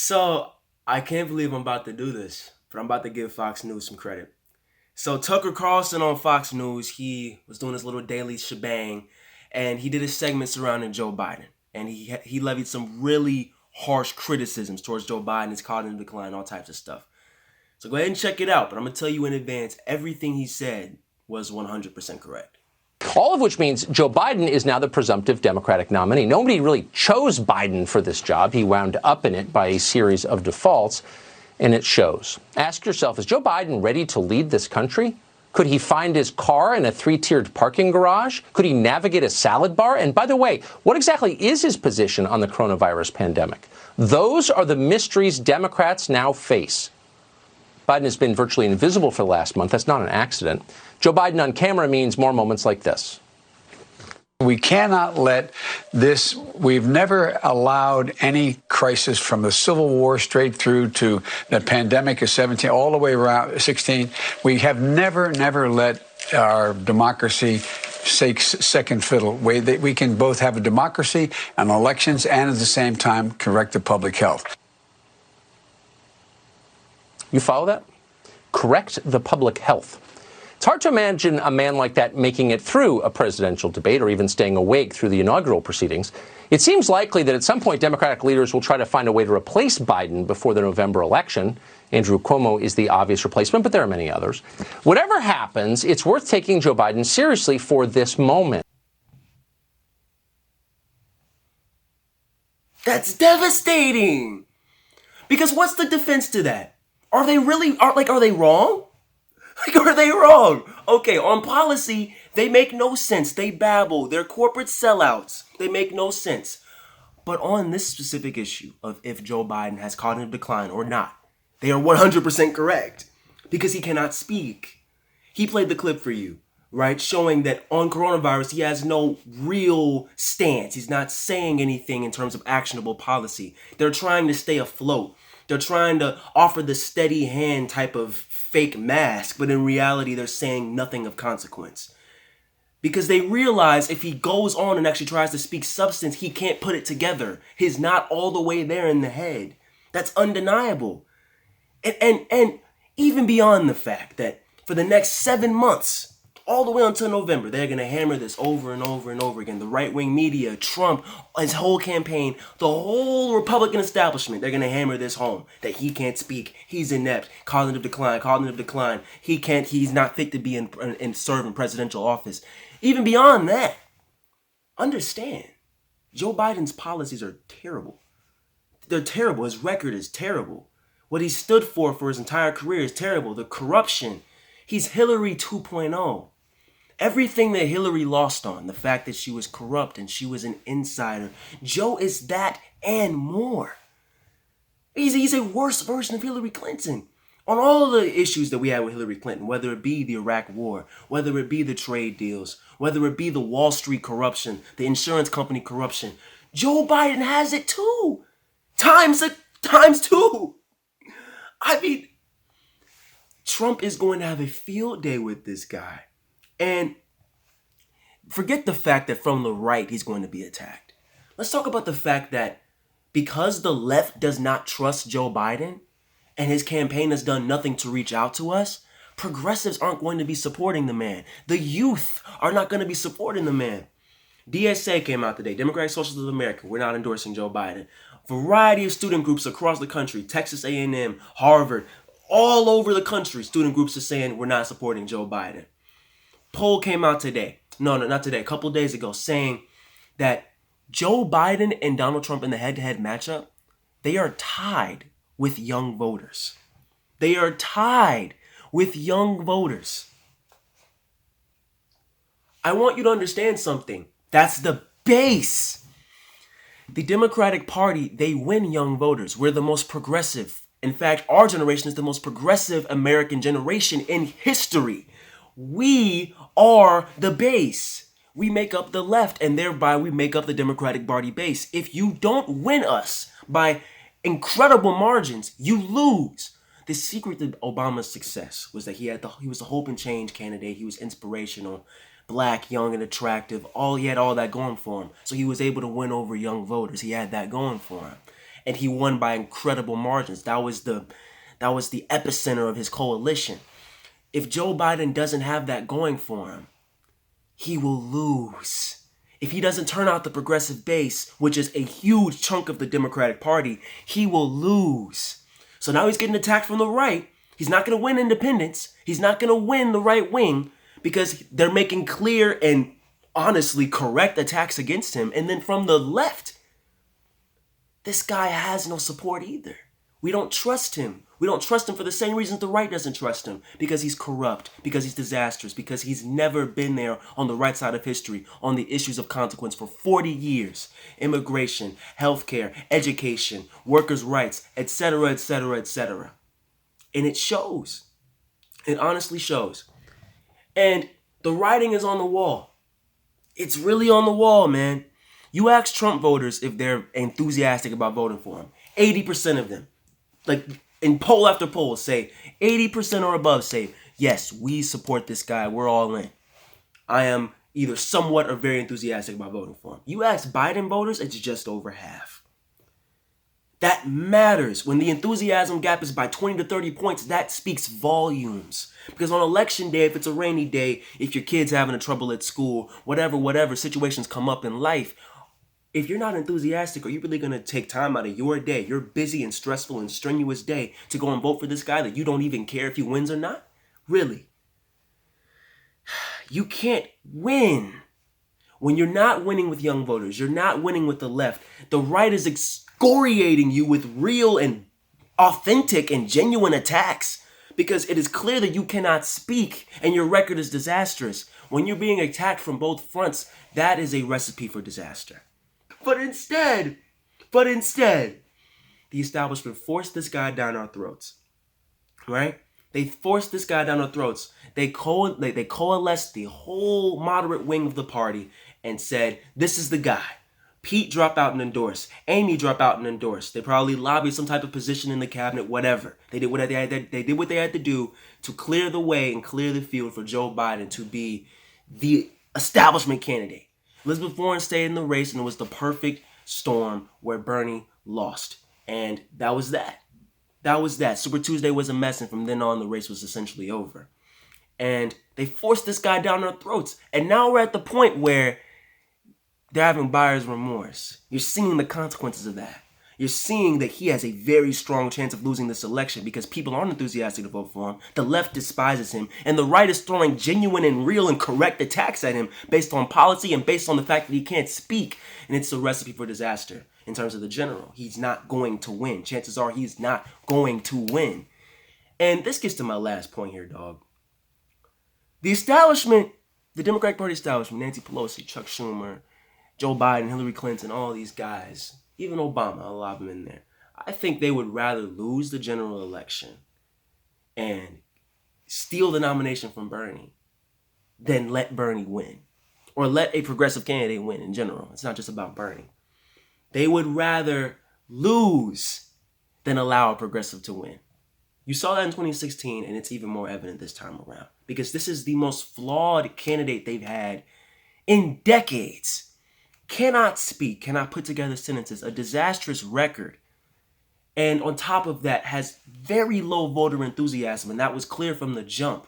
So I can't believe I'm about to do this, but I'm about to give Fox News some credit. So Tucker Carlson on Fox News, he was doing his little daily shebang, and he did a segment surrounding Joe Biden, and he levied some really harsh criticisms towards Joe Biden, his cognitive decline, all types of stuff. So go ahead and check it out, but I'm gonna tell you in advance, everything he said was 100% correct. All of which means Joe Biden is now the presumptive Democratic nominee. Nobody really chose Biden for this job. He wound up in it by a series of defaults, and it shows. Ask yourself, is Joe Biden ready to lead this country? Could he find his car in a three-tiered parking garage? Could he navigate a salad bar? And by the way, what exactly is his position on the coronavirus pandemic? Those are the mysteries Democrats now face. Biden has been virtually invisible for the last month. That's not an accident. Joe Biden on camera means more moments like this. We cannot let this, we've never allowed any crisis from the Civil War straight through to the pandemic of 17, all the way around 16. We have never let our democracy take second fiddle. We can both have a democracy and elections and at the same time correct the public health. You follow that? Correct the public health. It's hard to imagine a man like that making it through a presidential debate or even staying awake through the inaugural proceedings. It seems likely that at some point Democratic leaders will try to find a way to replace Biden before the November election. Andrew Cuomo is the obvious replacement, but there are many others. Whatever happens, it's worth taking Joe Biden seriously for this moment. That's devastating! Because what's the defense to that? Are they wrong? Are they wrong? Okay, on policy, they make no sense. They babble. They're corporate sellouts. They make no sense. But on this specific issue of if Joe Biden has cognitive decline or not, they are 100% correct because he cannot speak. He played the clip for you, right? Showing that on coronavirus, he has no real stance. He's not saying anything in terms of actionable policy. They're trying to stay afloat. They're trying to offer the steady hand type of fake mask, but in reality, they're saying nothing of consequence. Because they realize if he goes on and actually tries to speak substance, he can't put it together. He's not all the way there in the head. That's undeniable. And even beyond the fact that for the next 7 months, all the way until November, they're going to hammer this over and over and over again. The right-wing media, Trump, his whole campaign, the whole Republican establishment, they're going to hammer this home. That he can't speak, he's inept, cognitive decline. He's not fit to be in serve in presidential office. Even beyond that, understand, Joe Biden's policies are terrible. They're terrible. His record is terrible. What he stood for his entire career is terrible. The corruption, he's Hillary 2.0. Everything that Hillary lost on, the fact that she was corrupt and she was an insider, Joe is that and more. He's a worse version of Hillary Clinton. On all the issues that we had with Hillary Clinton, whether it be the Iraq War, whether it be the trade deals, whether it be the Wall Street corruption, the insurance company corruption, Joe Biden has it too. Times two. I mean, Trump is going to have a field day with this guy. And forget the fact that from the right, he's going to be attacked. Let's talk about the fact that because the left does not trust Joe Biden and his campaign has done nothing to reach out to us, progressives aren't going to be supporting the man. The youth are not going to be supporting the man. DSA came out today, Democratic Socialists of America. We're not endorsing Joe Biden. Variety of student groups across the country, Texas A&M, Harvard, all over the country, student groups are saying we're not supporting Joe Biden. Poll came out today. No, not today. A couple days ago saying that Joe Biden and Donald Trump in the head-to-head matchup, they are tied with young voters. They are tied with young voters. I want you to understand something. That's the base. The Democratic Party, they win young voters. We're the most progressive. In fact, our generation is the most progressive American generation in history. We are the base. We make up the left, and thereby we make up the Democratic Party base. If you don't win us by incredible margins, you lose. The secret to Obama's success was that he was a hope and change candidate. He was inspirational, black, young, and attractive. He had all that going for him. So he was able to win over young voters. He had that going for him. and he won by incredible margins. That was the epicenter of his coalition. If Joe Biden doesn't have that going for him, he will lose. If he doesn't turn out the progressive base, which is a huge chunk of the Democratic Party, he will lose. So now he's getting attacked from the right. He's not going to win independents. He's not going to win the right wing because they're making clear and honestly correct attacks against him. And then from the left, this guy has no support either. We don't trust him. We don't trust him for the same reasons the right doesn't trust him. Because he's corrupt, because he's disastrous, because he's never been there on the right side of history on the issues of consequence for 40 years. Immigration, healthcare, education, workers' rights, etc., etc., etc. And it shows. It honestly shows. And the writing is on the wall. It's really on the wall, man. You ask Trump voters if they're enthusiastic about voting for him. 80% of them, like in poll after poll, say 80% or above say, yes, we support this guy. We're all in. I am either somewhat or very enthusiastic about voting for him. You ask Biden voters, it's just over half. That matters. When the enthusiasm gap is by 20 to 30 points, that speaks volumes. Because on election day, if it's a rainy day, if your kid's having a trouble at school, whatever situations come up in life, if you're not enthusiastic, are you really going to take time out of your day, your busy and stressful and strenuous day, to go and vote for this guy that you don't even care if he wins or not? Really? You can't win. When you're not winning with young voters, you're not winning with the left, the right is excoriating you with real and authentic and genuine attacks because it is clear that you cannot speak and your record is disastrous. When you're being attacked from both fronts, that is a recipe for disaster. But instead, the establishment forced this guy down our throats, right? They forced this guy down our throats. They coalesced the whole moderate wing of the party and said, this is the guy. Pete drop out and endorse. Amy drop out and endorse. They probably lobbied some type of position in the cabinet, whatever. They did what they had to do to clear the way and clear the field for Joe Biden to be the establishment candidate. Elizabeth Warren stayed in the race, and it was the perfect storm where Bernie lost. And that was that. That was that. Super Tuesday was a mess, and from then on, the race was essentially over. And they forced this guy down our throats. And now we're at the point where they're having buyer's remorse. You're seeing the consequences of that. You're seeing that he has a very strong chance of losing this election because people aren't enthusiastic to vote for him. The left despises him. And the right is throwing genuine and real and correct attacks at him based on policy and based on the fact that he can't speak. And it's a recipe for disaster in terms of the general. He's not going to win. Chances are he's not going to win. And this gets to my last point here, dog. The establishment, the Democratic Party establishment, Nancy Pelosi, Chuck Schumer, Joe Biden, Hillary Clinton, all these guys, even Obama, a lot of them in there. I think they would rather lose the general election and steal the nomination from Bernie than let Bernie win. Or let a progressive candidate win in general. It's not just about Bernie. They would rather lose than allow a progressive to win. You saw that in 2016, and it's even more evident this time around. Because this is the most flawed candidate they've had in decades. Cannot speak, cannot put together sentences, a disastrous record. And on top of that, has very low voter enthusiasm, and that was clear from the jump.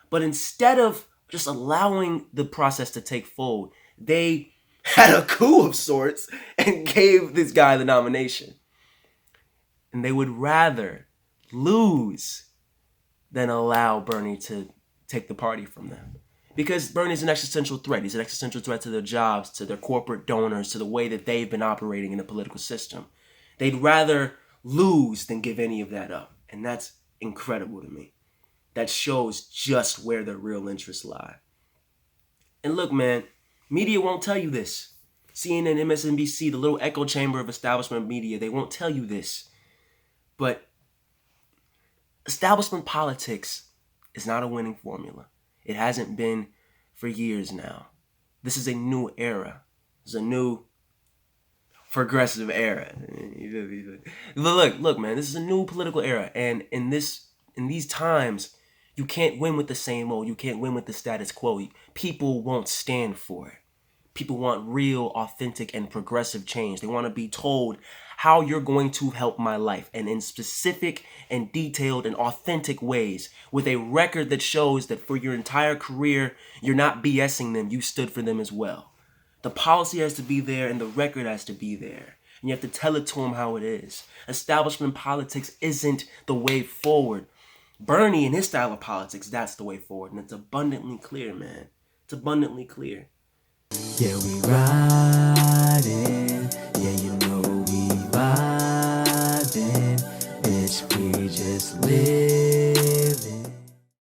But instead of just allowing the process to take fold, they had a coup of sorts and gave this guy the nomination. And they would rather lose than allow Bernie to take the party from them. Because Bernie's an existential threat. He's an existential threat to their jobs, to their corporate donors, to the way that they've been operating in the political system. They'd rather lose than give any of that up. And that's incredible to me. That shows just where their real interests lie. And look, man, media won't tell you this. CNN, MSNBC, the little echo chamber of establishment media, they won't tell you this. But establishment politics is not a winning formula. It hasn't been for years now. This is a new era. It's a new progressive era. Look, man, this is a new political era. And in these times, you can't win with the same old. You can't win with the status quo. People won't stand for it. People want real, authentic, and progressive change. They want to be told how you're going to help my life, and in specific and detailed and authentic ways, with a record that shows that for your entire career, you're not BSing them, you stood for them as well. The policy has to be there and the record has to be there. And you have to tell it to them how it is. Establishment politics isn't the way forward. Bernie and his style of politics, that's the way forward. And it's abundantly clear, man. It's abundantly clear. Yeah, we riding. Yeah, you know we vibing. Bitch, we just live.